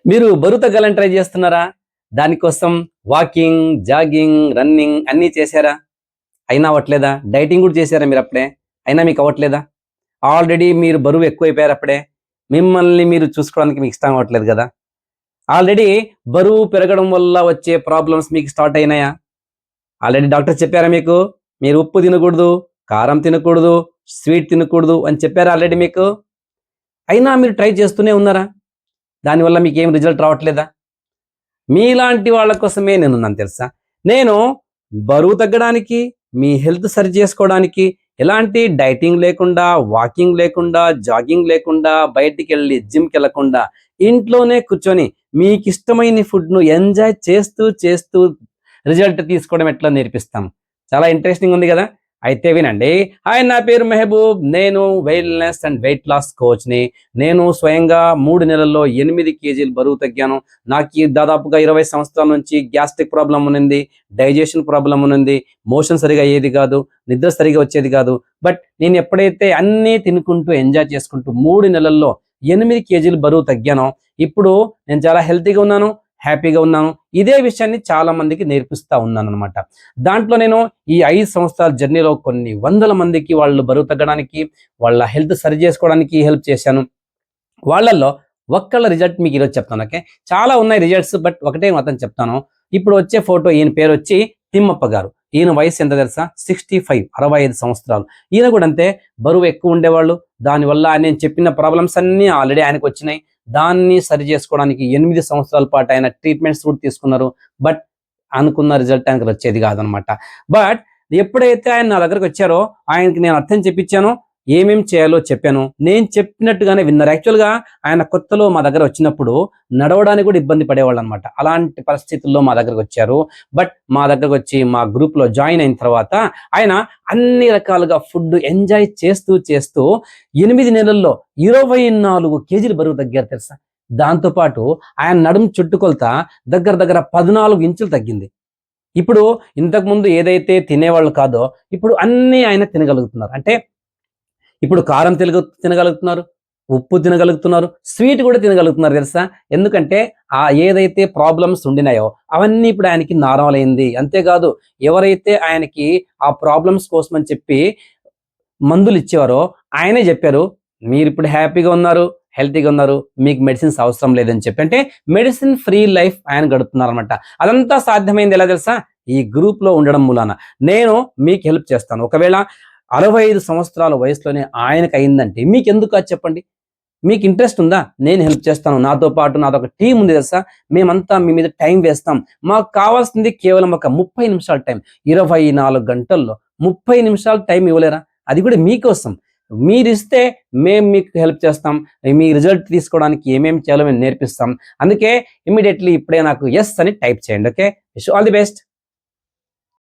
మీరు బరువు తగ్గాలని ట్రై చేస్తున్నారా? దానికోసం వాకింగ్, జాగింగ్, రన్నింగ్ అన్నీ చేశారా? అయినా అవ్వట్లేదా? డైటింగ్ కూడా చేశారా మీరప్పుడే? అయినా మీకు అవ్వట్లేదా? ఆల్రెడీ మీరు బరువు ఎక్కువైపోయారు అప్పుడే. మిమ్మల్ని మీరు చూసుకోవడానికి మీకు ఇష్టం అవ్వట్లేదు కదా! ఆల్రెడీ బరువు పెరగడం వల్ల వచ్చే ప్రాబ్లమ్స్ మీకు స్టార్ట్ అయినాయా? ఆల్రెడీ డాక్టర్ చెప్పారా మీకు? మీరు ఉప్పు తినకూడదు, కారం తినకూడదు, స్వీట్ తినకూడదు అని చెప్పారా ఆల్రెడీ మీకు? అయినా మీరు ట్రై చేస్తూనే ఉన్నారా? దానివల్ల మీకేం రిజల్ట్ రావట్లేదా? మీలాంటి వాళ్ళ కోసమే నేనున్నాను తెలుసా? నేను బరువు తగ్గడానికి, మీ హెల్త్ సరి చేసుకోవడానికి, ఎలాంటి డైటింగ్ లేకుండా, వాకింగ్ లేకుండా, జాగింగ్ లేకుండా, బయటికెళ్ళి జిమ్‌కెళ్ళకుండా, ఇంట్లోనే కూర్చొని మీకిష్టమైన ఫుడ్‌ను ఎంజాయ్ చేస్తూ, చేస్తూ రిజల్ట్ తీసుకోవడం ఎట్లా నేర్పిస్తాం. చాలా ఇంట్రెస్టింగ్ ఉంది గదా! అయితే వినండి. హాయ్! నా పేరు మెహబూబ్. నేను వెల్‌నెస్ అండ్ వెయిట్ లాస్ కోచ్‌ని. నేను స్వయంగా 3 నెలల్లో 8 కేజీలు బరువు తగ్గాను. నాకీ దాదాపుగా 20 సంవత్సరాల నుంచి గ్యాస్ట్రిక్ ప్రాబ్లమ్ ఉన్నింది. డైజెషన్ ప్రాబ్లమ్ ఉన్నింది. మోషన్ సరిగ్గా అయ్యేది కాదు. నిద్ర సరిగ్గా వచ్చేది కాదు. బట్ నేను ఎప్పుడైతే అన్నీ తినుకుంటూ ఎంజాయ్ చేసుకుంటూ 3 నెలల్లో 8 కేజీలు బరువు తగ్గానో, ఇప్పుడు నేను చాలా హెల్తీగా ఉన్నాను. హ్యాపీగా ఉన్నాను. ఇదే విషయాన్ని చాలా మందికి నేర్పిస్తా ఉన్నాననమాట. దాంట్లో నేను ఈ 5 సంవత్సరాల జర్నీలో కొన్ని వందల మందికి వాళ్ళు బరువు తగ్గడానికి, వాళ్ళ హెల్త్ సరి చేసుకోవడానికి హెల్ప్ చేశాను. వాళ్ళల్లో ఒక్కళ్ళ రిజల్ట్ మీకు ఈరోజు చెప్తాను. ఓకే. చాలా ఉన్నాయి రిజల్ట్స్. బట్ ఒకటే మాత్రం చెప్తాను. ఇప్పుడు వచ్చే ఫోటో ఈయన పేరొచ్చి తిమ్మప్ప గారు. ఈయన వయసు ఎంత తెలుసా? 65 65 సంవత్సరాలు. ఈయన కూడా అంతే బరువు ఎక్కువ ఉండేవాళ్ళు. దానివల్ల నేను చెప్పిన ప్రాబ్లమ్స్ అన్నీ ఆల్రెడీ ఆయనకొచ్చినాయి. దాన్ని సరి చేసుకోవడానికి 8 సంవత్సరాల పాటు ఆయన ట్రీట్మెంట్స్ కూడా తీసుకున్నారు. బట్ అనుకున్న రిజల్ట్ ఆయనకు వచ్చేది కాదనమాట. బట్ ఎప్పుడైతే ఆయన నా దగ్గరకు వచ్చారో ఆయనకి నేను అర్థం చెప్పించానో, ఏమేం చేయాలో చెప్పాను. నేను చెప్పినట్టుగానే విన్నారు. యాక్చువల్‌గా ఆయన కొత్తలో మా దగ్గర వచ్చినప్పుడు నడవడానికి కూడా ఇబ్బంది పడేవాళ్ళనమాట. అలాంటి పరిస్థితుల్లో మా దగ్గరకొచ్చారు. బట్ మా దగ్గరకొచ్చి మా గ్రూప్‌లో జాయిన్ అయిన తర్వాత ఆయన అన్ని రకాలుగా ఫుడ్ ఎంజాయ్ చేస్తూ, చేస్తూ 8 నెలల్లో 24 కేజీలు బరువు తగ్గారు తెలుసా? దాంతో పాటు ఆయన నడుము చుట్టుకొలత దగ్గర దగ్గర 14 ఇంచులు తగ్గింది. ఇప్పుడు ఇంతకుముందు ఏదైతే తినేవాళ్ళు కాదో, ఇప్పుడు అన్నీ ఆయన తినగలుగుతున్నారు. అంటే ఇప్పుడు కారం తినగలుగుతున్నారు, ఉప్పు తినగలుగుతున్నారు, స్వీట్ కూడా తినగలుగుతున్నారు తెలుసా? ఎందుకంటే ఏదైతే ప్రాబ్లమ్స్ ఉండినాయో అవన్నీ ఇప్పుడు ఆయనకి నార్మల్ అయింది. అంతేకాదు ఎవరైతే ఆయనకి ఆ ప్రాబ్లమ్స్ కోసమని చెప్పి మందులు ఇచ్చేవారో ఆయనే చెప్పారు, మీరిప్పుడు హ్యాపీగా ఉన్నారు, హెల్తీగా ఉన్నారు, మీకు మెడిసిన్స్ అవసరం లేదని చెప్పి. అంటే మెడిసిన్ ఫ్రీ లైఫ్ ఆయన గడుపుతున్నారనమాట. అదంతా సాధ్యమైంది ఎలా తెలుసా? ఈ గ్రూప్‌లో ఉండడం మూలాన. నేను మీకు హెల్ప్ చేస్తాను. ఒకవేళ 65 సంవత్సరాల వయసులోనే ఆయనకయిందంటే మీకెందుకు కాదు చెప్పండి? మీకు ఇంట్రెస్ట్ ఉందా? నేను హెల్ప్ చేస్తాను. నాతో పాటు నాదొక టీమ్ ఉంది తెలుసా? మేమంతా మీ మీద టైం వేస్తాం. మాకు కావాల్సింది కేవలం ఒక 30 నిమిషాల టైం. 24 గంటల్లో 30 నిమిషాలు టైం ఇవ్వలేరా? అది కూడా మీకోసం. మీరిస్తే మేము మీకు హెల్ప్ చేస్తాం. మీ రిజల్ట్ తీసుకోవడానికి ఏమేమి చేయాలో మేము నేర్పిస్తాం. అందుకే ఇమ్మీడియేట్‌లీ ఇప్పుడే నాకు యెస్ అని టైప్ చేయండి. Okay. Wish you all the best.